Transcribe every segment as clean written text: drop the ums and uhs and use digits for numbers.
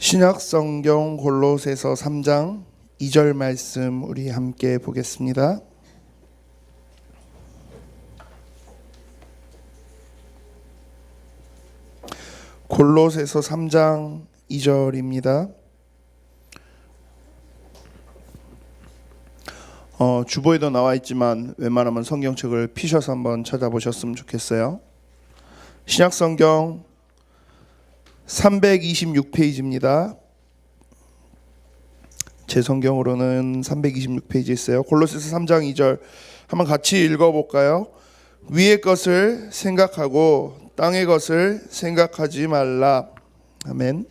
신약 성경 골로새서 3장 2절 말씀 우리 함께 보겠습니다. 골로새서 3장 2절입니다. 주보에도 나와 있지만 웬만하면 성경책을 피셔서 한번 찾아보셨으면 좋겠어요. 신약 성경 326페이지입니다. 제 성경으로는 326페이지 있어요. 골로새서 3장 2절 한번 같이 읽어볼까요? 위의 것을 생각하고 땅의 것을 생각하지 말라. 아멘.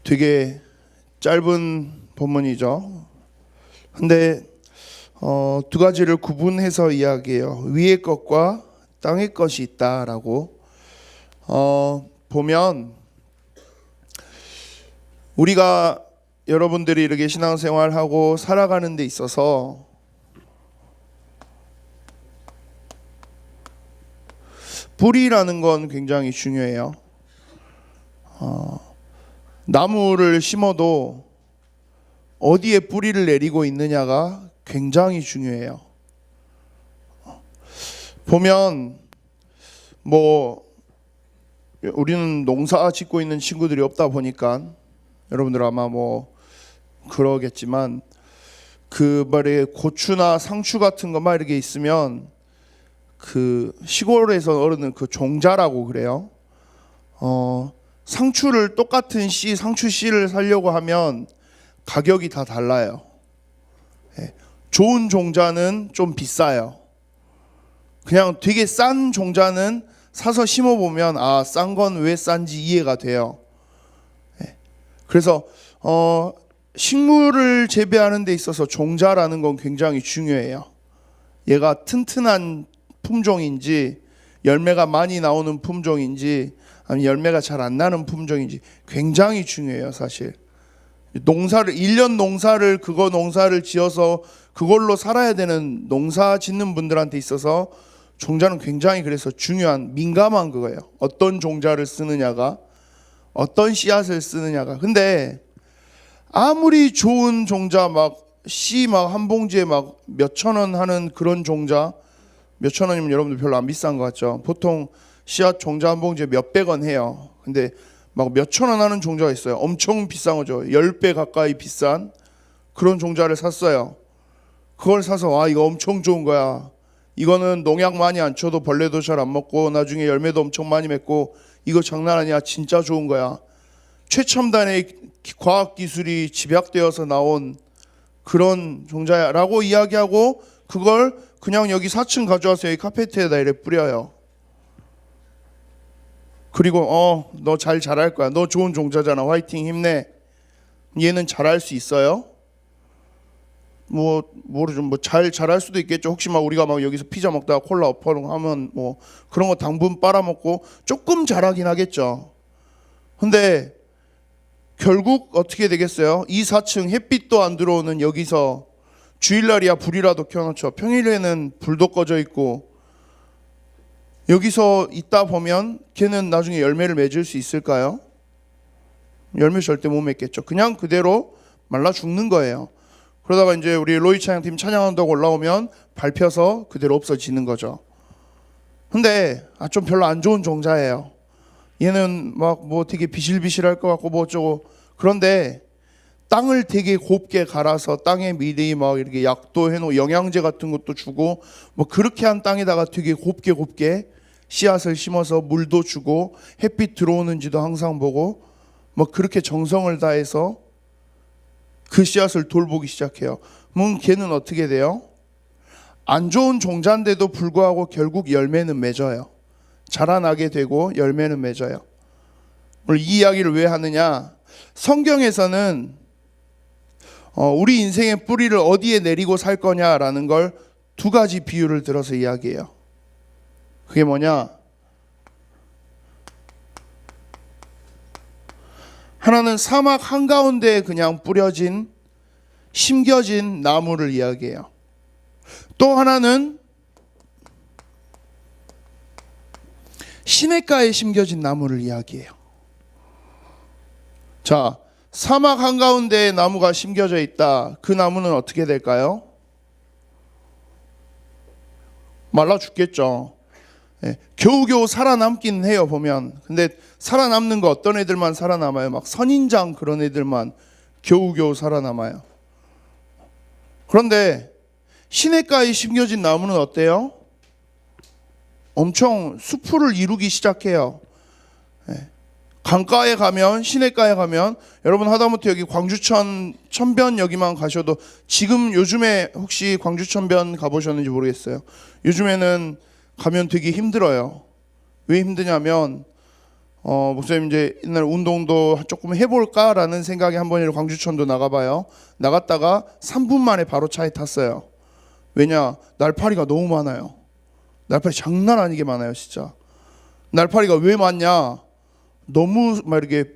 되게 짧은 본문이죠. 근데 두 가지를 구분해서 이야기해요. 위의 것과 땅의 것이 있다라고. 보면 우리가 여러분들이 이렇게 신앙생활하고 살아가는 데 있어서 뿌리라는 건 굉장히 중요해요. 나무를 심어도 어디에 뿌리를 내리고 있느냐가 굉장히 중요해요. 보면 우리는 농사 짓고 있는 친구들이 없다 보니까 여러분들 아마 그러겠지만 말에 고추나 상추 같은 거 막 이렇게 있으면 그 시골에서 어르는 그 종자라고 그래요. 상추를 똑같은 상추 씨를 사려고 하면 가격이 다 달라요. 좋은 종자는 좀 비싸요. 그냥 되게 싼 종자는 사서 심어보면 싼 건 왜 싼지 이해가 돼요. 그래서 식물을 재배하는 데 있어서 종자라는 건 굉장히 중요해요. 얘가 튼튼한 품종인지 열매가 많이 나오는 품종인지 아니면 열매가 잘 안 나는 품종인지 굉장히 중요해요. 사실 1년 농사를 지어서 그걸로 살아야 되는 농사 짓는 분들한테 있어서 종자는 굉장히 그래서 중요한 민감한 거예요. 어떤 종자를 쓰느냐가, 어떤 씨앗을 쓰느냐가. 근데 아무리 좋은 종자 씨 한 봉지에 몇천 원 하는 그런 종자, 몇천 원이면 여러분들 별로 안 비싼 것 같죠. 보통 씨앗 종자 한 봉지에 몇백 원 해요. 근데 몇천 원 하는 종자가 있어요. 엄청 비싼 거죠. 10배 가까이 비싼 그런 종자를 샀어요. 그걸 사서 이거 엄청 좋은 거야. 이거는 농약 많이 안 쳐도 벌레도 잘 안 먹고 나중에 열매도 엄청 많이 맺고 이거 장난 아니야. 진짜 좋은 거야. 최첨단의 과학기술이 집약되어서 나온 그런 종자야 라고 이야기하고 그걸 그냥 여기 4층 가져와서 여기 카페트에다 이렇게 뿌려요. 그리고 너 잘 자랄 거야. 너 좋은 종자잖아. 화이팅 힘내. 얘는 잘할 수 있어요? 모르죠. 잘 자랄 수도 있겠죠. 혹시 우리가 여기서 피자 먹다가 콜라 엎어놓고 하면 그런 거 당분 빨아먹고 조금 자라긴 하겠죠. 근데 결국 어떻게 되겠어요? 이 4층 햇빛도 안 들어오는 여기서 주일날이야 불이라도 켜놓죠. 평일에는 불도 꺼져 있고 여기서 있다 보면 걔는 나중에 열매를 맺을 수 있을까요? 열매 절대 못 맺겠죠. 그냥 그대로 말라 죽는 거예요. 그러다가 이제 우리 로이 찬양팀 찬양한다고 올라오면 밟혀서 그대로 없어지는 거죠. 근데 좀 별로 안 좋은 종자예요. 얘는 되게 비실비실할 것 같고 어쩌고. 그런데 땅을 되게 곱게 갈아서 땅에 미리 이렇게 약도 해놓고 영양제 같은 것도 주고 그렇게 한 땅에다가 되게 곱게 씨앗을 심어서 물도 주고 햇빛 들어오는지도 항상 보고 그렇게 정성을 다해서 그 씨앗을 돌보기 시작해요. 그럼 걔는 어떻게 돼요? 안 좋은 종자인데도 불구하고 결국 열매는 맺어요. 자라나게 되고 열매는 맺어요. 오늘 이 이야기를 왜 하느냐? 성경에서는 우리 인생의 뿌리를 어디에 내리고 살 거냐라는 걸 두 가지 비유를 들어서 이야기해요. 그게 뭐냐? 하나는 사막 한가운데에 그냥 뿌려진 심겨진 나무를 이야기해요. 또 하나는 시냇가에 심겨진 나무를 이야기해요. 자, 사막 한가운데에 나무가 심겨져 있다. 그 나무는 어떻게 될까요? 말라 죽겠죠. 겨우겨우 살아남긴 해요, 보면. 근데 살아남는 거 어떤 애들만 살아남아요? 막 선인장 그런 애들만 겨우겨우 살아남아요. 그런데 시냇가에 심겨진 나무는 어때요? 엄청 수풀을 이루기 시작해요. 강가에 가면, 시냇가에 가면, 여러분 하다못해 여기 광주천 천변 여기만 가셔도, 지금 요즘에 혹시 광주 천변 가보셨는지 모르겠어요. 요즘에는 가면 되게 힘들어요. 왜 힘드냐면 목사님 이제 옛날 운동도 조금 해볼까라는 생각에 한 번이라도 광주천도 나가봐요. 나갔다가 3분 만에 바로 차에 탔어요. 왜냐? 날파리가 너무 많아요. 날파리 장난 아니게 많아요, 진짜. 날파리가 왜 많냐? 너무 막 이렇게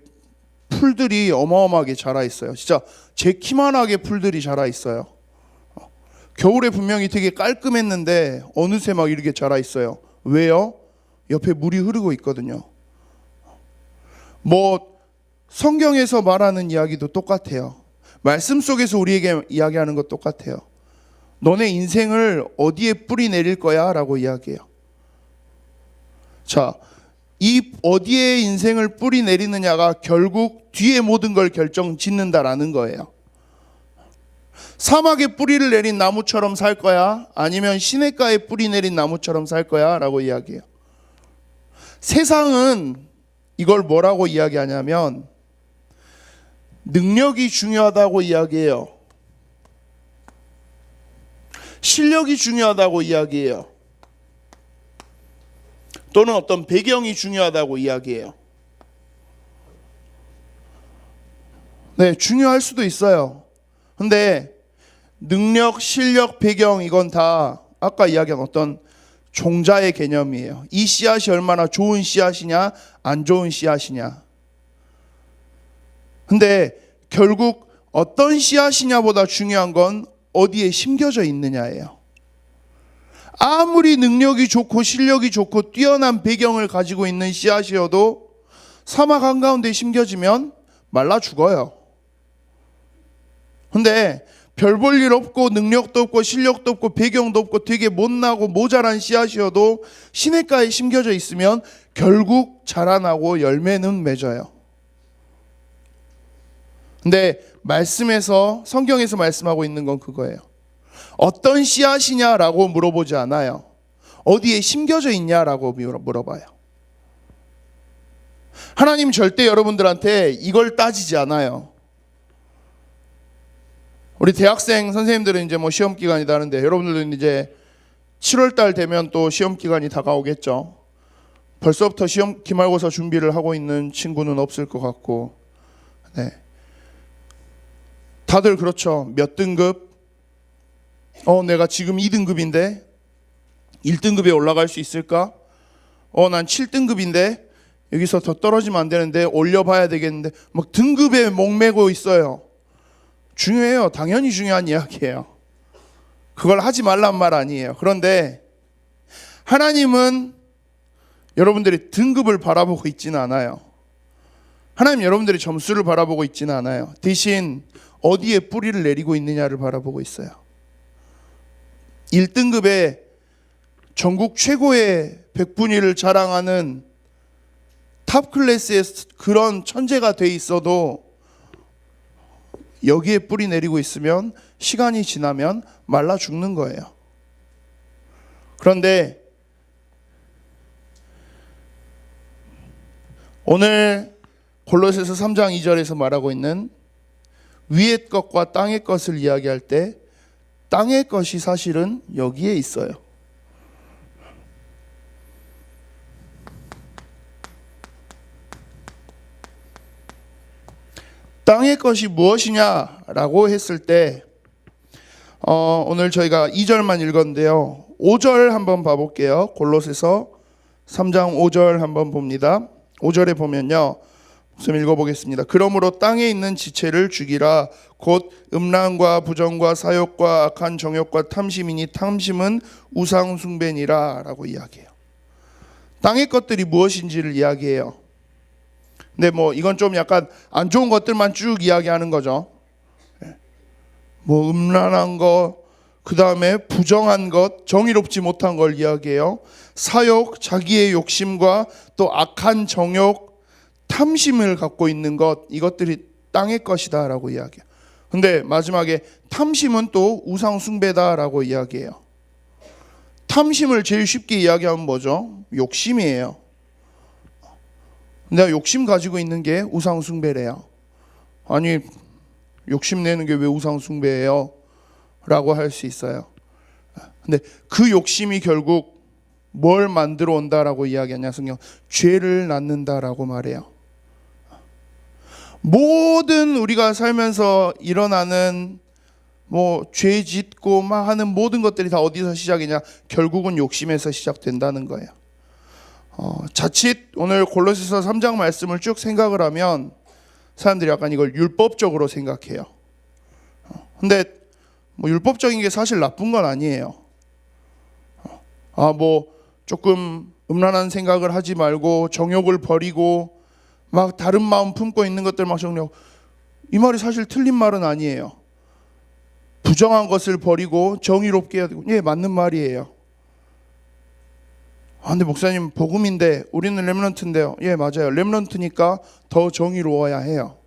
풀들이 어마어마하게 자라 있어요. 진짜 제 키만하게 풀들이 자라 있어요. 겨울에 분명히 되게 깔끔했는데 어느새 막 이렇게 자라 있어요. 왜요? 옆에 물이 흐르고 있거든요. 뭐 성경에서 말하는 이야기도 똑같아요. 말씀 속에서 우리에게 이야기하는 것 똑같아요. 너네 인생을 어디에 뿌리 내릴 거야? 라고 이야기해요. 자, 이 어디에 인생을 뿌리 내리느냐가 결국 뒤에 모든 걸 결정짓는다라는 거예요. 사막에 뿌리를 내린 나무처럼 살 거야? 아니면 시냇가에 뿌리 내린 나무처럼 살 거야? 라고 이야기해요. 세상은 이걸 뭐라고 이야기하냐면 능력이 중요하다고 이야기해요. 실력이 중요하다고 이야기해요. 또는 어떤 배경이 중요하다고 이야기해요. 네, 중요할 수도 있어요. 근데 능력, 실력, 배경 이건 다 아까 이야기한 어떤 종자의 개념이에요. 이 씨앗이 얼마나 좋은 씨앗이냐, 안 좋은 씨앗이냐. 근데 결국 어떤 씨앗이냐보다 중요한 건 어디에 심겨져 있느냐예요. 아무리 능력이 좋고 실력이 좋고 뛰어난 배경을 가지고 있는 씨앗이어도 사막 한가운데 심겨지면 말라 죽어요. 근데 별 볼 일 없고 능력도 없고 실력도 없고 배경도 없고 되게 못나고 모자란 씨앗이어도 시냇가에 심겨져 있으면 결국 자라나고 열매는 맺어요. 근데 말씀에서, 성경에서 말씀하고 있는 건 그거예요. 어떤 씨앗이냐라고 물어보지 않아요. 어디에 심겨져 있냐라고 물어봐요. 하나님 절대 여러분들한테 이걸 따지지 않아요. 우리 대학생 선생님들은 이제 뭐 시험 기간이다 하는데, 여러분들은 이제 7월 달 되면 또 시험 기간이 다가오겠죠. 벌써부터 시험 기말고사 준비를 하고 있는 친구는 없을 것 같고, 네. 다들 그렇죠. 몇 등급? 내가 지금 2등급인데 1등급에 올라갈 수 있을까? 난 7등급인데 여기서 더 떨어지면 안 되는데 올려봐야 되겠는데, 막 등급에 목매고 있어요. 중요해요. 당연히 중요한 이야기예요. 그걸 하지 말란 말 아니에요. 그런데 하나님은 여러분들이 등급을 바라보고 있지는 않아요. 하나님 여러분들이 점수를 바라보고 있지는 않아요. 대신 어디에 뿌리를 내리고 있느냐를 바라보고 있어요. 1등급에 전국 최고의 백분위를 자랑하는 탑 클래스의 그런 천재가 돼 있어도 여기에 뿌리 내리고 있으면 시간이 지나면 말라 죽는 거예요. 그런데 오늘 골로새서 3장 2절에서 말하고 있는 위의 것과 땅의 것을 이야기할 때 땅의 것이 사실은 여기에 있어요. 땅의 것이 무엇이냐라고 했을 때 오늘 저희가 2절만 읽었는데요. 5절 한번 봐볼게요. 골로새서 3장 5절 한번 봅니다. 5절에 보면요. 좀 읽어보겠습니다. 그러므로 땅에 있는 지체를 죽이라. 곧 음란과 부정과 사욕과 악한 정욕과 탐심이니 탐심은 우상 숭배니라 라고 이야기해요. 땅의 것들이 무엇인지를 이야기해요. 근데 뭐 이건 좀 약간 안 좋은 것들만 쭉 이야기하는 거죠. 뭐 음란한 것, 그 다음에 부정한 것, 정의롭지 못한 걸 이야기해요. 사욕, 자기의 욕심과 또 악한 정욕, 탐심을 갖고 있는 것, 이것들이 땅의 것이다 라고 이야기해요. 근데 마지막에 탐심은 또 우상 숭배다 라고 이야기해요. 탐심을 제일 쉽게 이야기하면 뭐죠? 욕심이에요. 내가 욕심 가지고 있는 게 우상 숭배래요. 아니 욕심 내는 게 왜 우상 숭배예요? 라고 할 수 있어요. 근데 그 욕심이 결국 뭘 만들어 온다라고 이야기하냐 성경? 죄를 낳는다라고 말해요. 모든 우리가 살면서 일어나는 뭐 죄 짓고 막 하는 모든 것들이 다 어디서 시작이냐? 결국은 욕심에서 시작된다는 거예요. 자칫 오늘 골로새서 3장 말씀을 쭉 생각을 하면 사람들이 약간 이걸 율법적으로 생각해요. 근데 뭐 율법적인 게 사실 나쁜 건 아니에요. 뭐 조금 음란한 생각을 하지 말고 정욕을 버리고 막 다른 마음 품고 있는 것들 막 정욕, 이 말이 사실 틀린 말은 아니에요. 부정한 것을 버리고 정의롭게 해야 되고, 예, 맞는 말이에요. 근데 목사님 복음인데 우리는 렘넌트인데요. 예, 맞아요. 렘넌트니까 더 정의로워야 해요.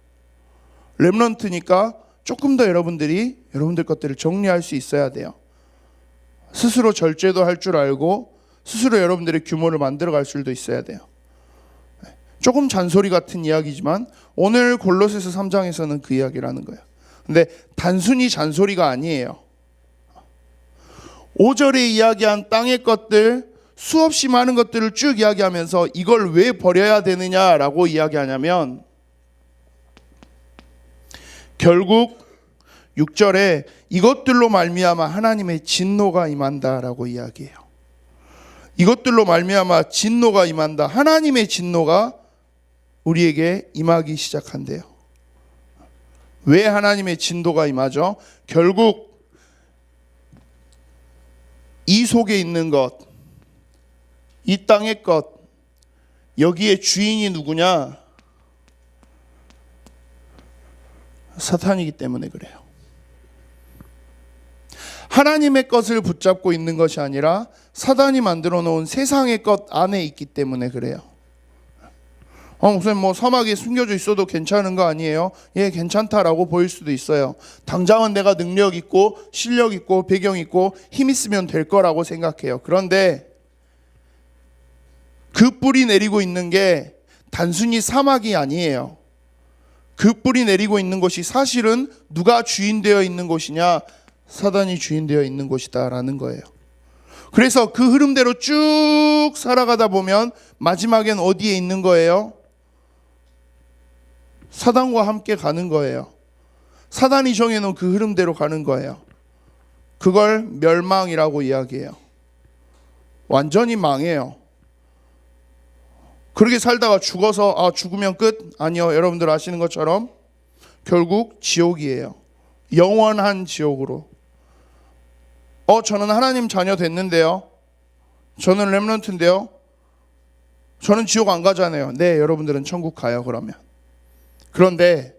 렘넌트니까 조금 더 여러분들 것들을 정리할 수 있어야 돼요. 스스로 절제도 할 줄 알고 스스로 여러분들의 규모를 만들어갈 수도 있어야 돼요. 조금 잔소리 같은 이야기지만 오늘 골로새서 3장에서는 그 이야기라는 거예요. 근데 단순히 잔소리가 아니에요. 5절에 이야기한 땅의 것들, 수없이 많은 것들을 쭉 이야기하면서 이걸 왜 버려야 되느냐라고 이야기하냐면, 결국 6절에 이것들로 말미암아 하나님의 진노가 임한다라고 이야기해요. 이것들로 말미암아 진노가 임한다. 하나님의 진노가 우리에게 임하기 시작한대요. 왜 하나님의 진노가 임하죠? 결국 이 속에 있는 것, 이 땅의 것, 여기에 주인이 누구냐? 사탄이기 때문에 그래요. 하나님의 것을 붙잡고 있는 것이 아니라 사단이 만들어 놓은 세상의 것 안에 있기 때문에 그래요. 목사님 뭐 사막에 숨겨져 있어도 괜찮은 거 아니에요? 예, 괜찮다라고 보일 수도 있어요. 당장은 내가 능력 있고 실력 있고 배경 있고 힘 있으면 될 거라고 생각해요. 그런데 그 뿌리 내리고 있는 게 단순히 사막이 아니에요. 그 뿌리 내리고 있는 곳이 사실은 누가 주인 되어 있는 곳이냐? 사단이 주인 되어 있는 곳이다 라는 거예요. 그래서 그 흐름대로 쭉 살아가다 보면 마지막엔 어디에 있는 거예요? 사단과 함께 가는 거예요. 사단이 정해놓은 그 흐름대로 가는 거예요. 그걸 멸망이라고 이야기해요. 완전히 망해요. 그렇게 살다가 죽어서 죽으면 끝? 아니요. 여러분들 아시는 것처럼 결국 지옥이에요. 영원한 지옥으로. 저는 하나님 자녀 됐는데요. 저는 렘넌트인데요. 저는 지옥 안 가잖아요. 네, 여러분들은 천국 가요. 그러면. 그런데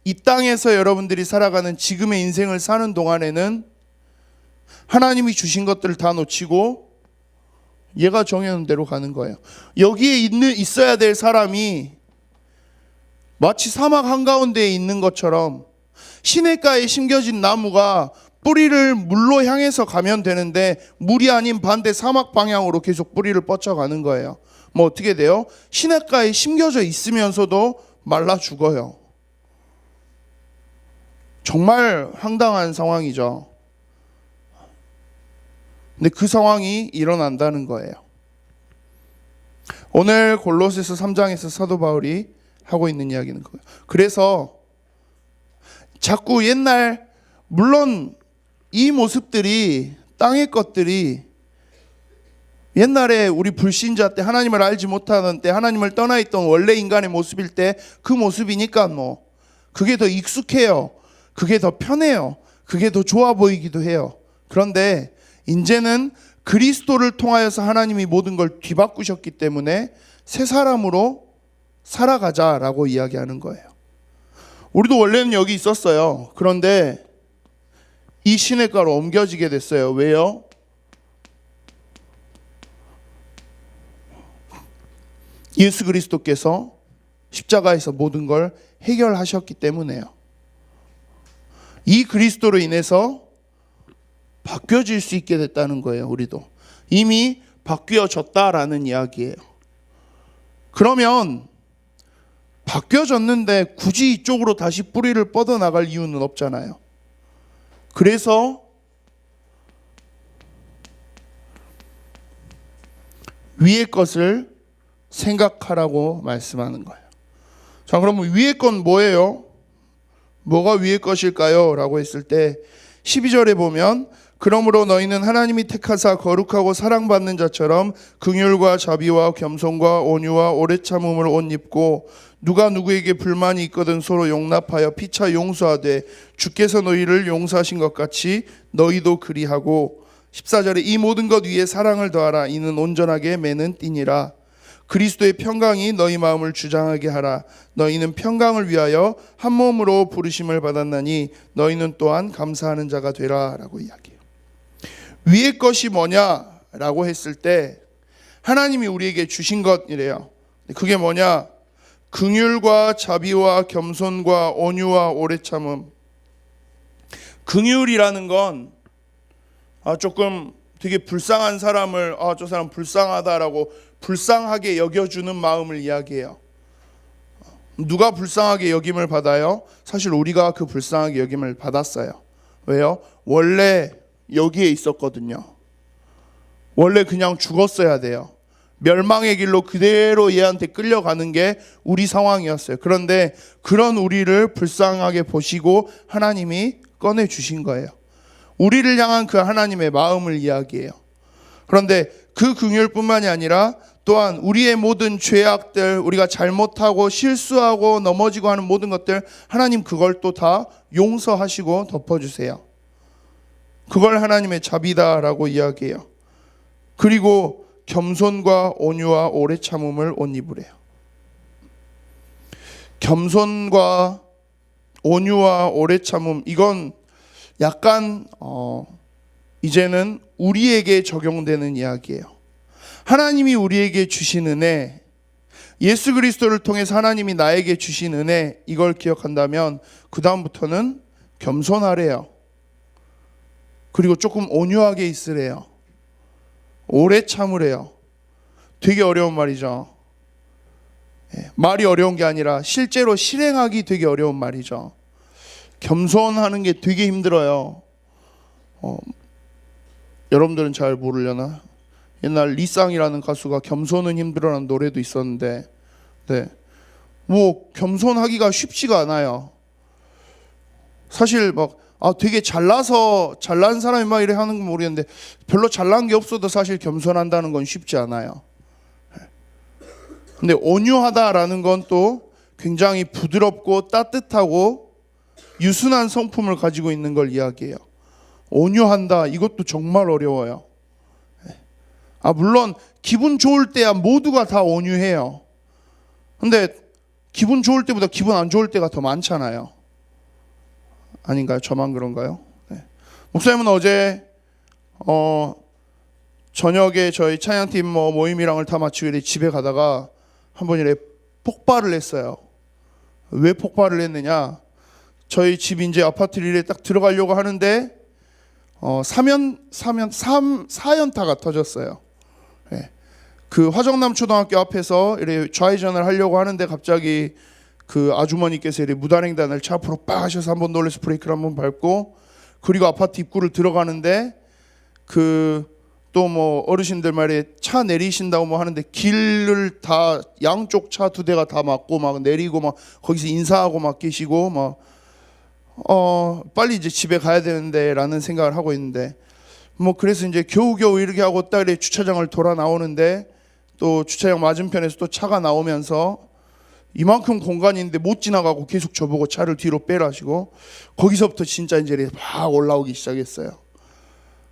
이 땅에서 여러분들이 살아가는 지금의 인생을 사는 동안에는 하나님이 주신 것들을 다 놓치고 얘가 정해놓은 대로 가는 거예요. 여기에 있어야 될 사람이 마치 사막 한가운데에 있는 것처럼 시냇가에 심겨진 나무가 뿌리를 물로 향해서 가면 되는데 물이 아닌 반대 사막 방향으로 계속 뿌리를 뻗쳐가는 거예요. 뭐 어떻게 돼요? 시냇가에 심겨져 있으면서도 말라 죽어요. 정말 황당한 상황이죠. 근데 그 상황이 일어난다는 거예요. 오늘 골로새서 3장에서 사도 바울이 하고 있는 이야기는 거예요. 그래서 자꾸 옛날, 물론 이 모습들이, 땅의 것들이 옛날에 우리 불신자 때, 하나님을 알지 못하는 때, 하나님을 떠나 있던 원래 인간의 모습일 때 그 모습이니까 뭐 그게 더 익숙해요. 그게 더 편해요. 그게 더 좋아 보이기도 해요. 그런데 이제는 그리스도를 통하여서 하나님이 모든 걸 뒤바꾸셨기 때문에 새 사람으로 살아가자라고 이야기하는 거예요. 우리도 원래는 여기 있었어요. 그런데 이 시냇가로 옮겨지게 됐어요. 왜요? 예수 그리스도께서 십자가에서 모든 걸 해결하셨기 때문에요. 이 그리스도로 인해서 바뀌어질 수 있게 됐다는 거예요. 우리도 이미 바뀌어졌다라는 이야기예요. 그러면 바뀌어졌는데 굳이 이쪽으로 다시 뿌리를 뻗어나갈 이유는 없잖아요. 그래서 위의 것을 생각하라고 말씀하는 거예요. 자, 그러면 위의 건 뭐예요? 뭐가 위의 것일까요? 라고 했을 때 12절에 보면 그러므로 너희는 하나님이 택하사 거룩하고 사랑받는 자처럼 긍휼과 자비와 겸손과 온유와 오래 참음을 옷 입고 누가 누구에게 불만이 있거든 서로 용납하여 피차 용서하되 주께서 너희를 용서하신 것 같이 너희도 그리하고 14절에 이 모든 것 위에 사랑을 더하라. 이는 온전하게 매는 띠니라. 그리스도의 평강이 너희 마음을 주장하게 하라. 너희는 평강을 위하여 한 몸으로 부르심을 받았나니 너희는 또한 감사하는 자가 되라. 라고 이야기해요. 위의 것이 뭐냐라고 했을 때 하나님이 우리에게 주신 것이래요. 그게 뭐냐? 긍휼과 자비와 겸손과 온유와 오래 참음. 긍휼이라는 건 조금 되게 불쌍한 사람을 저 사람 불쌍하다라고 불쌍하게 여겨주는 마음을 이야기해요. 누가 불쌍하게 여김을 받아요? 사실 우리가 그 불쌍하게 여김을 받았어요. 왜요? 원래 여기에 있었거든요. 원래 그냥 죽었어야 돼요. 멸망의 길로 그대로 얘한테 끌려가는 게 우리 상황이었어요. 그런데 그런 우리를 불쌍하게 보시고 하나님이 꺼내주신 거예요. 우리를 향한 그 하나님의 마음을 이야기해요. 그런데 그 긍휼뿐만이 아니라 또한 우리의 모든 죄악들, 우리가 잘못하고 실수하고 넘어지고 하는 모든 것들 하나님 그걸 또 다 용서하시고 덮어주세요. 그걸 하나님의 자비다라고 이야기해요. 그리고 겸손과 온유와 오래 참음을 옷 입으래요. 겸손과 온유와 오래 참음, 이건 약간 이제는 우리에게 적용되는 이야기예요. 하나님이 우리에게 주신 은혜, 예수 그리스도를 통해서 하나님이 나에게 주신 은혜, 이걸 기억한다면 그 다음부터는 겸손하래요. 그리고 조금 온유하게 있으래요. 오래 참으래요. 되게 어려운 말이죠. 말이 어려운 게 아니라 실제로 실행하기 되게 어려운 말이죠. 겸손하는 게 되게 힘들어요. 여러분들은 잘 모르려나? 옛날 리쌍이라는 가수가 겸손은 힘들어라는 노래도 있었는데, 뭐 겸손하기가 쉽지가 않아요. 사실 막 되게 잘난 사람이 막 이래 하는 건 모르겠는데 별로 잘난 게 없어도 사실 겸손한다는 건 쉽지 않아요. 근데 온유하다라는 건 또 굉장히 부드럽고 따뜻하고 유순한 성품을 가지고 있는 걸 이야기해요. 온유한다, 이것도 정말 어려워요. 물론 기분 좋을 때야 모두가 다 온유해요. 근데 기분 좋을 때보다 기분 안 좋을 때가 더 많잖아요. 아닌가요? 저만 그런가요? 목사님은 어제 저녁에 저희 찬양팀 모임이랑을 다 마치고 집에 가다가 한번 이래 폭발을 했어요. 왜 폭발을 했느냐? 저희 집 이제 아파트를 딱 들어가려고 하는데 4연타가 터졌어요. 그 화정남 초등학교 앞에서 이래 좌회전을 하려고 하는데 갑자기 그 아주머니께서 이래 무단횡단을 차 앞으로 빡 하셔서 한번 놀래서 브레이크를 한번 밟고, 그리고 아파트 입구를 들어가는데 또 뭐 어르신들 말에 차 내리신다고 뭐 하는데 길을 다 양쪽 차 2대가 다 막고 막 내리고 막 거기서 인사하고 막 계시고 막 빨리 이제 집에 가야 되는데 라는 생각을 하고 있는데, 뭐 그래서 이제 겨우겨우 이렇게 하고 딱 이렇게 주차장을 돌아 나오는데 또 주차장 맞은편에서 또 차가 나오면서 이만큼 공간인데 못 지나가고 계속 저보고 차를 뒤로 빼라시고, 거기서부터 진짜 이제 막 올라오기 시작했어요.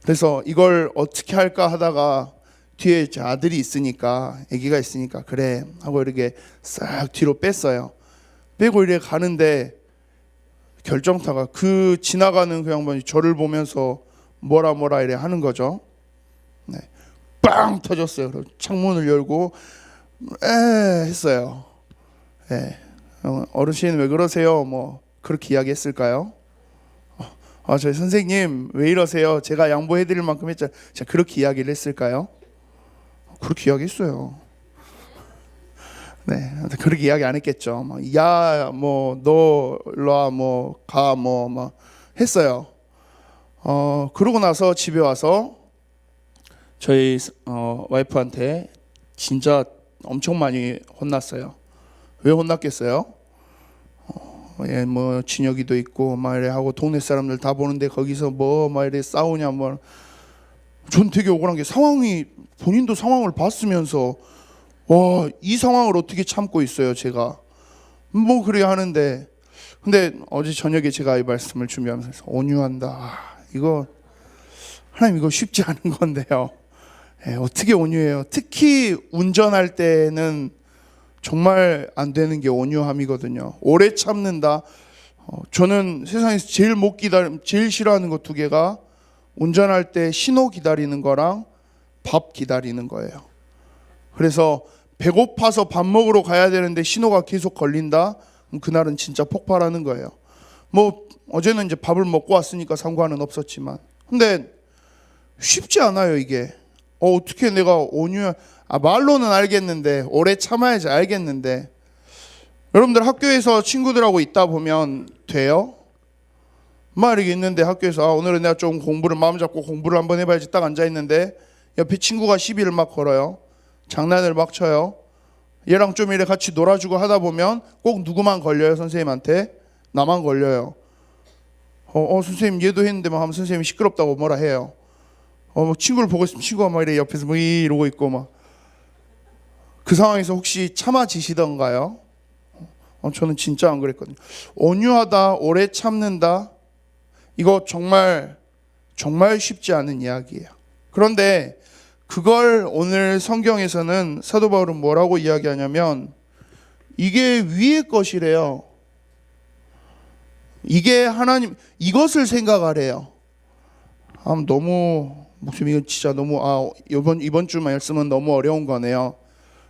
그래서 이걸 어떻게 할까 하다가 뒤에 제 아들이 있으니까, 아기가 있으니까 그래 하고 이렇게 싹 뒤로 뺐어요. 빼고 이렇게 가는데 결정타가 그 지나가는 그 양반이 저를 보면서 뭐라 이래 하는 거죠. 네. 빵 터졌어요. 그리고 창문을 열고 했어요. 네. 어르신 왜 그러세요? 뭐 그렇게 이야기했을까요? 저희 선생님 왜 이러세요? 제가 양보해드릴 만큼 했잖아요. 제가 그렇게 이야기를 했을까요? 그렇게 이야기했어요. 네, 그렇게 이야기 안 했겠죠. 야, 뭐 너 일로 와, 뭐 가, 뭐 막 했어요. 그러고 나서 집에 와서 저희 와이프한테 진짜 엄청 많이 혼났어요. 왜 혼났겠어요? 예, 뭐 진혁이도 있고 막 이래 하고 동네 사람들 다 보는데 거기서 뭐 막 이래 싸우냐 뭐. 전 되게 억울한 게 상황이, 본인도 상황을 봤으면서 와, 이 상황을 어떻게 참고 있어요, 제가. 뭐 그래야 하는데. 근데 어제 저녁에 제가 이 말씀을 준비하면서 온유한다. 이거 하나님, 이거 쉽지 않은 건데요. 예, 어떻게 온유해요? 특히 운전할 때는 정말 안 되는 게 온유함이거든요. 오래 참는다. 저는 세상에서 제일 싫어하는 것 두 개가 운전할 때 신호 기다리는 거랑 밥 기다리는 거예요. 그래서 배고파서 밥 먹으러 가야 되는데 신호가 계속 걸린다? 그럼 그날은 진짜 폭발하는 거예요. 뭐 어제는 이제 밥을 먹고 왔으니까 상관은 없었지만, 근데 쉽지 않아요 이게. 어떻게 내가 말로는 알겠는데, 오래 참아야지 알겠는데. 여러분들 학교에서 친구들하고 있다 보면 돼요? 막 이렇게 있는데 학교에서 오늘은 내가 좀 공부를 마음 잡고 공부를 한번 해봐야지 딱 앉아있는데 옆에 친구가 시비를 막 걸어요. 장난을 막 쳐요. 얘랑 좀 이래 같이 놀아주고 하다 보면 꼭 누구만 걸려요? 선생님한테. 나만 걸려요. 선생님 얘도 했는데 막 하면 선생님이 시끄럽다고 뭐라 해요. 친구를 보고 있으면 친구가 막 이래 옆에서 뭐 이러고 있고 막. 그 상황에서 혹시 참아지시던가요? 저는 진짜 안 그랬거든요. 온유하다, 오래 참는다, 이거 정말 쉽지 않은 이야기예요. 그런데 그걸 오늘 성경에서는 사도 바울은 뭐라고 이야기하냐면 이게 위의 것이래요. 이게 하나님, 이것을 생각하래요. 너무 목숨, 이거 진짜 너무 이번 주 말씀은 너무 어려운 거네요.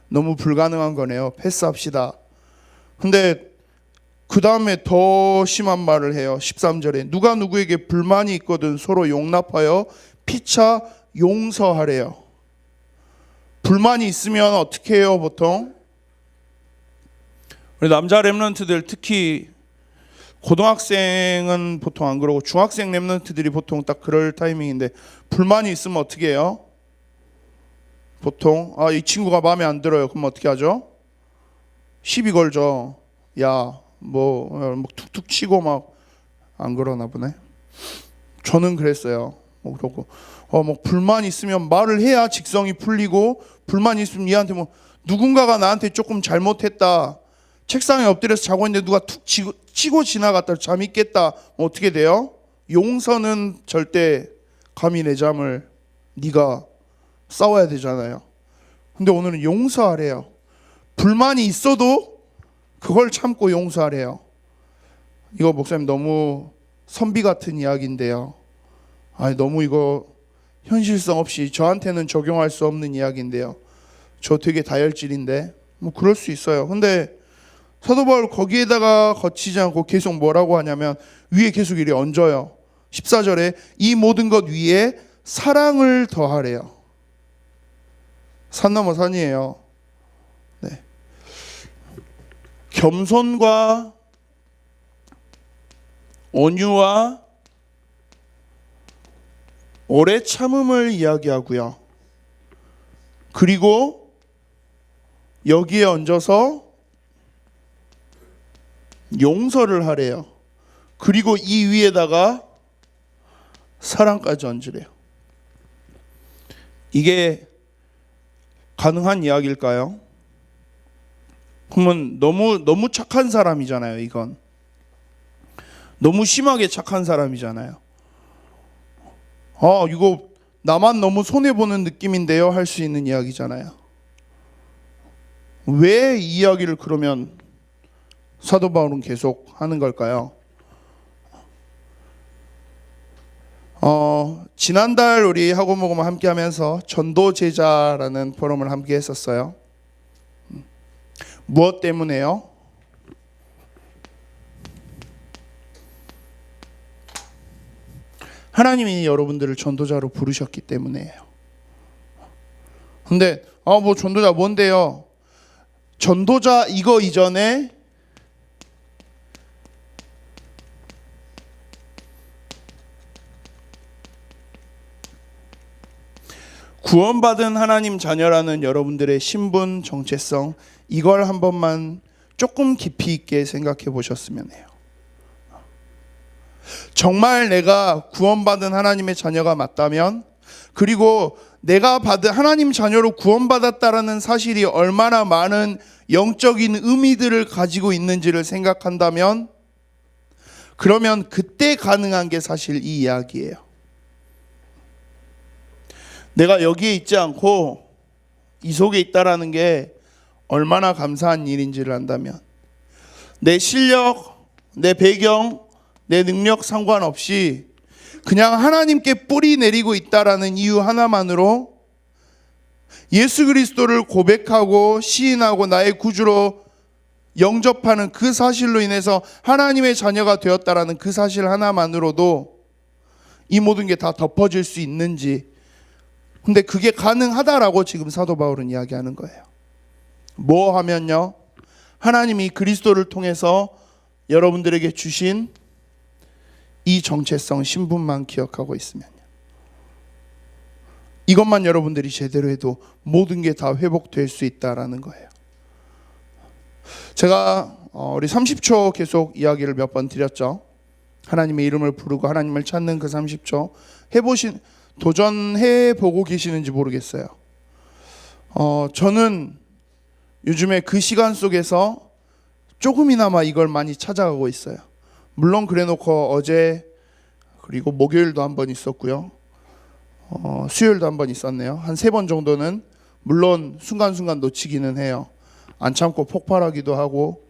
너무 불가능한 거네요. 패스합시다. 근데 그 다음에 더 심한 말을 해요. 13절에 누가 누구에게 불만이 있거든 서로 용납하여 피차 용서하래요. 불만이 있으면 어떻게 해요? 보통 우리 남자 랩런트들, 특히 고등학생은 보통 안 그러고 중학생 랩런트들이 보통 딱 그럴 타이밍인데, 불만이 있으면 어떻게 해요? 보통 이 친구가 마음에 안 들어요. 그럼 어떻게 하죠? 시비 걸죠. 야, 뭐 툭툭 치고 막. 안 그러나 보네. 저는 그랬어요. 그러고 뭐 불만 있으면 말을 해야 직성이 풀리고, 불만 있으면 얘한테 뭐 누군가가 나한테 조금 잘못했다, 책상에 엎드려서 자고 있는데 누가 툭 치고 지나갔다, 잠이 깼다, 어떻게 돼요? 용서는 절대 감히 내 잠을, 네가 싸워야 되잖아요. 근데 오늘은 용서하래요. 불만이 있어도 그걸 참고 용서하래요. 이거 목사님 너무 선비 같은 이야기인데요. 너무 이거 현실성 없이 저한테는 적용할 수 없는 이야기인데요. 저 되게 다혈질인데 뭐 그럴 수 있어요. 근데 사도 바울 거기에다가 거치지 않고 계속 뭐라고 하냐면 위에 계속 이래 얹어요. 14절에 이 모든 것 위에 사랑을 더하래요. 산 넘어 산이에요. 네. 겸손과 온유와 오래 참음을 이야기하고요. 그리고 여기에 얹어서 용서를 하래요. 그리고 이 위에다가 사랑까지 얹으래요. 이게 가능한 이야기일까요? 그러면 너무 착한 사람이잖아요. 이건 너무 심하게 착한 사람이잖아요. 이거 나만 너무 손해보는 느낌인데요 할 수 있는 이야기잖아요. 왜 이 이야기를 그러면 사도 바울은 계속 하는 걸까요? 지난달 우리 학원모금 함께 하면서 전도제자라는 포럼을 함께 했었어요. 무엇 때문에요? 하나님이 여러분들을 전도자로 부르셨기 때문이에요. 근데 뭐 전도자 뭔데요? 전도자 이거 이전에 구원받은 하나님 자녀라는 여러분들의 신분, 정체성, 이걸 한 번만 조금 깊이 있게 생각해 보셨으면 해요. 정말 내가 구원받은 하나님의 자녀가 맞다면, 그리고 내가 받은 하나님 자녀로 구원받았다라는 사실이 얼마나 많은 영적인 의미들을 가지고 있는지를 생각한다면, 그러면 그때 가능한 게 사실 이 이야기예요. 내가 여기에 있지 않고 이 속에 있다라는 게 얼마나 감사한 일인지를 안다면, 내 실력, 내 배경, 내 능력 상관없이 그냥 하나님께 뿌리 내리고 있다라는 이유 하나만으로 예수 그리스도를 고백하고 시인하고 나의 구주로 영접하는 그 사실로 인해서 하나님의 자녀가 되었다라는 그 사실 하나만으로도 이 모든 게 다 덮어질 수 있는지, 근데 그게 가능하다라고 지금 사도 바울은 이야기하는 거예요. 뭐 하면요? 하나님이 그리스도를 통해서 여러분들에게 주신 이 정체성, 신분만 기억하고 있으면요. 이것만 여러분들이 제대로 해도 모든 게 다 회복될 수 있다라는 거예요. 제가 우리 30초 계속 이야기를 몇 번 드렸죠. 하나님의 이름을 부르고 하나님을 찾는 그 30초 도전해 보고 계시는지 모르겠어요. 저는 요즘에 그 시간 속에서 조금이나마 이걸 많이 찾아가고 있어요. 물론 그래놓고 어제 그리고 목요일도 한 번 있었고요. 수요일도 한 번 있었네요. 한 3번 정도는 물론 순간순간 놓치기는 해요. 안 참고 폭발하기도 하고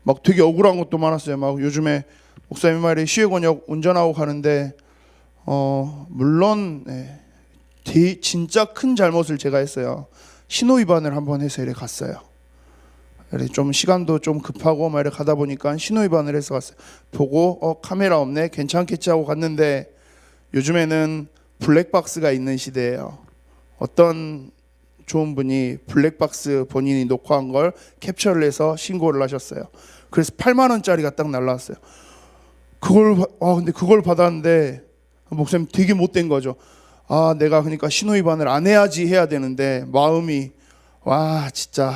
막 되게 억울한 것도 많았어요. 막 요즘에 목사님 말에 시외권역 운전하고 가는데 물론 진짜 큰 잘못을 제가 했어요. 신호 위반을 한번 해서 이렇게 갔어요. 좀 시간도 좀 급하고 막 이렇게 가다 보니까 신호 위반을 해서 갔어요. 보고 카메라 없네, 괜찮겠지 하고 갔는데, 요즘에는 블랙박스가 있는 시대예요. 어떤 좋은 분이 블랙박스 본인이 녹화한 걸 캡처를 해서 신고를 하셨어요. 그래서 8만 원짜리가 딱 날라왔어요. 근데 그걸 받았는데 목사님 되게 못된 거죠. 내가 그러니까 신호 위반을 안 해야지 해야 되는데 마음이 진짜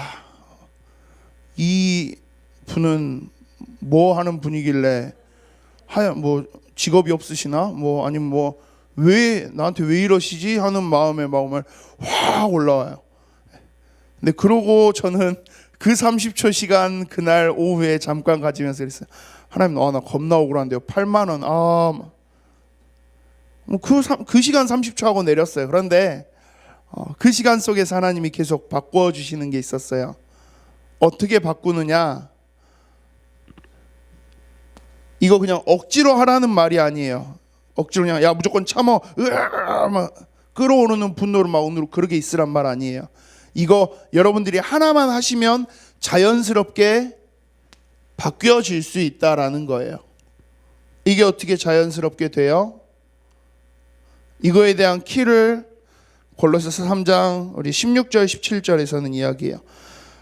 이 분은 뭐 하는 분이길래 뭐 직업이 없으시나 아니면 왜 나한테 왜 이러시지 하는 마음을 확 올라와요. 근데 그러고 저는 그 30초 시간 그날 오후에 잠깐 가지면서 그랬어요. 하나님, 나 겁나 억울한데요. 8만 원. 그 시간 30초 하고 내렸어요. 그런데 그 시간 속에서 하나님이 계속 바꿔 주시는 게 있었어요. 어떻게 바꾸느냐? 이거 그냥 억지로 하라는 말이 아니에요. 억지로 그냥 야 무조건 참어, 막 끌어오르는 분노로 막 오늘 그렇게 있으란 말 아니에요. 이거 여러분들이 하나만 하시면 자연스럽게 바뀌어질 수 있다라는 거예요. 이게 어떻게 자연스럽게 돼요? 이거에 대한 키를 골로새서 3장 우리 16절 17절에서는 이야기해요.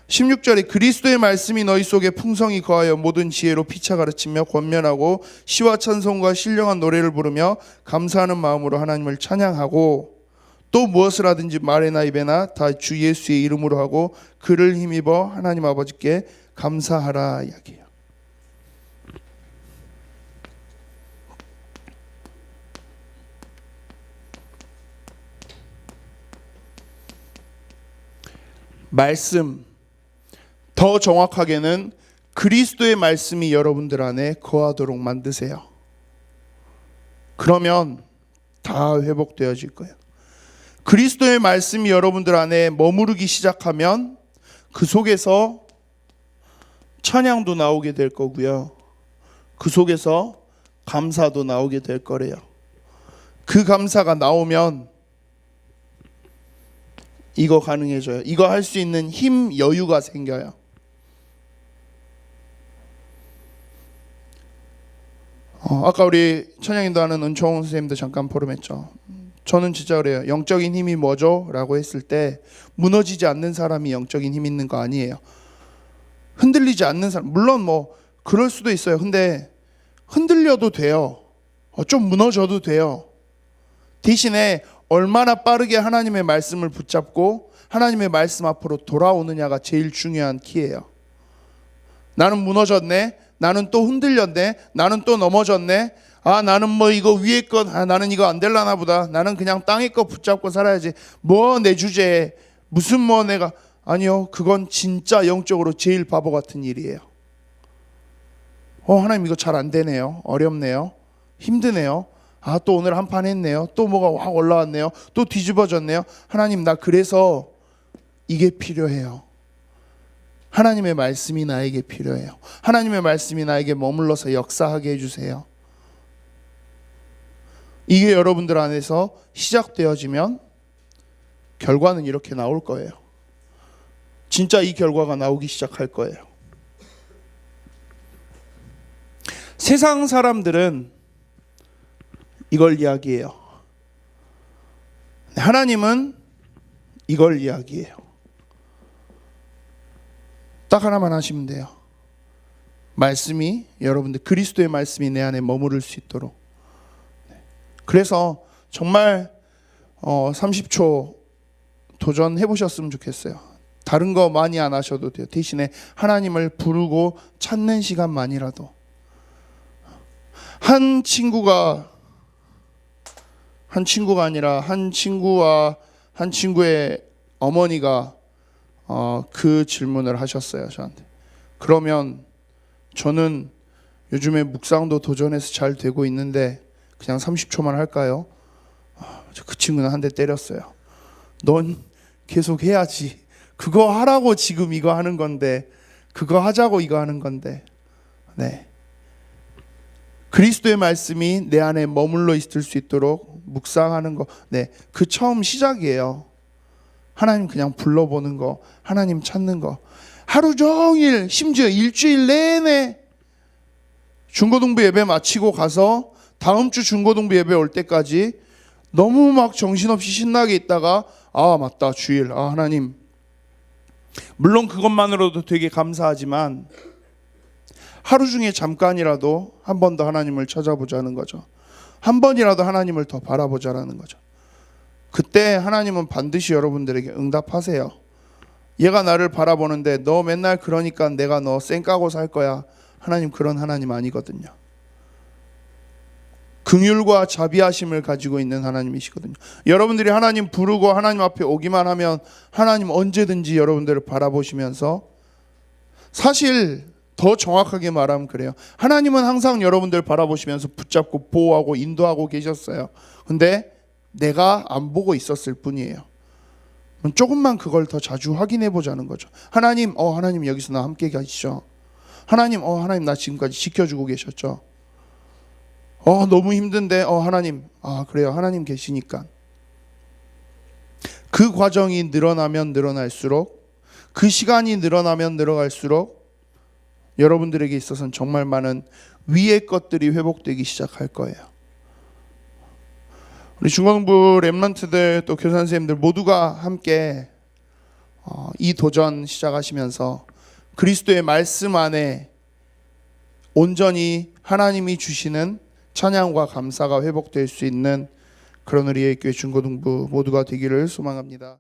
16절에 그리스도의 말씀이 너희 속에 풍성히 거하여 모든 지혜로 피차 가르치며 권면하고 시와 찬송과 신령한 노래를 부르며 감사하는 마음으로 하나님을 찬양하고, 또 무엇을 하든지 말에나 입에나 다 주 예수의 이름으로 하고 그를 힘입어 하나님 아버지께 감사하라 이야기해요. 말씀, 더 정확하게는 그리스도의 말씀이 여러분들 안에 거하도록 만드세요. 그러면 다 회복되어질 거예요. 그리스도의 말씀이 여러분들 안에 머무르기 시작하면 그 속에서 찬양도 나오게 될 거고요. 그 속에서 감사도 나오게 될 거래요. 그 감사가 나오면 이거 가능해져요. 이거 할 수 있는 힘, 여유가 생겨요. 아까 우리 찬양인도하는 은총훈 선생님도 잠깐 포럼했죠. 저는 진짜 그래요. 영적인 힘이 뭐죠? 라고 했을 때 무너지지 않는 사람이 영적인 힘 있는 거 아니에요. 흔들리지 않는 사람, 물론 뭐 그럴 수도 있어요. 근데 흔들려도 돼요. 좀 무너져도 돼요. 대신에 얼마나 빠르게 하나님의 말씀을 붙잡고 하나님의 말씀 앞으로 돌아오느냐가 제일 중요한 키예요. 나는 무너졌네. 나는 또 흔들렸네. 나는 또 넘어졌네. 나는 뭐 이거 위에 것, 나는 이거 안 될라나 보다. 나는 그냥 땅에 거 붙잡고 살아야지. 뭐 내 주제에 무슨 뭐 내가, 아니요. 그건 진짜 영적으로 제일 바보 같은 일이에요. 하나님 이거 잘 안 되네요. 어렵네요. 힘드네요. 또 오늘 한 판 했네요. 또 뭐가 확 올라왔네요. 또 뒤집어졌네요. 하나님 나 그래서 이게 필요해요. 하나님의 말씀이 나에게 필요해요. 하나님의 말씀이 나에게 머물러서 역사하게 해주세요. 이게 여러분들 안에서 시작되어지면 결과는 이렇게 나올 거예요. 진짜 이 결과가 나오기 시작할 거예요. 세상 사람들은 이걸 이야기해요. 하나님은 이걸 이야기해요. 딱 하나만 하시면 돼요. 말씀이, 여러분들 그리스도의 말씀이 내 안에 머무를 수 있도록. 그래서 정말 30초 도전해 보셨으면 좋겠어요. 다른 거 많이 안 하셔도 돼요. 대신에 하나님을 부르고 찾는 시간만이라도. 한 친구가 아니라 한 친구와 한 친구의 어머니가 그 질문을 하셨어요, 저한테. 그러면 저는 요즘에 묵상도 도전해서 잘 되고 있는데 그냥 30초만 할까요? 그 친구는 한 대 때렸어요. 넌 계속 해야지. 그거 하라고 지금 이거 하는 건데, 그거 하자고 이거 하는 건데. 네. 그리스도의 말씀이 내 안에 머물러 있을 수 있도록 묵상하는 거, 네, 그 처음 시작이에요. 하나님 그냥 불러보는 거, 하나님 찾는 거. 하루 종일, 심지어 일주일 내내 중고등부 예배 마치고 가서 다음 주 중고등부 예배 올 때까지 너무 막 정신없이 신나게 있다가 맞다 주일, 하나님. 물론 그것만으로도 되게 감사하지만 하루 중에 잠깐이라도 한 번 더 하나님을 찾아보자는 거죠. 한 번이라도 하나님을 더 바라보자라는 거죠. 그때 하나님은 반드시 여러분들에게 응답하세요. 얘가 나를 바라보는데 너 맨날 그러니까 내가 너 쌩까고 살 거야. 하나님 그런 하나님 아니거든요. 긍휼과 자비하심을 가지고 있는 하나님이시거든요. 여러분들이 하나님 부르고 하나님 앞에 오기만 하면 하나님 언제든지 여러분들을 바라보시면서, 사실 더 정확하게 말하면 그래요. 하나님은 항상 여러분들 바라보시면서 붙잡고 보호하고 인도하고 계셨어요. 근데 내가 안 보고 있었을 뿐이에요. 조금만 그걸 더 자주 확인해 보자는 거죠. 하나님, 하나님 여기서 나 함께 가시죠. 하나님, 하나님 나 지금까지 지켜주고 계셨죠. 너무 힘든데, 하나님, 그래요. 하나님 계시니까. 그 과정이 늘어나면 늘어날수록, 그 시간이 늘어나면 늘어갈수록 여러분들에게 있어서는 정말 많은 위의 것들이 회복되기 시작할 거예요. 우리 중고등부 랩런트들 또 교사 선생님들 모두가 함께 이 도전 시작하시면서 그리스도의 말씀 안에 온전히 하나님이 주시는 찬양과 감사가 회복될 수 있는 그런 우리의 교회 중고등부 모두가 되기를 소망합니다.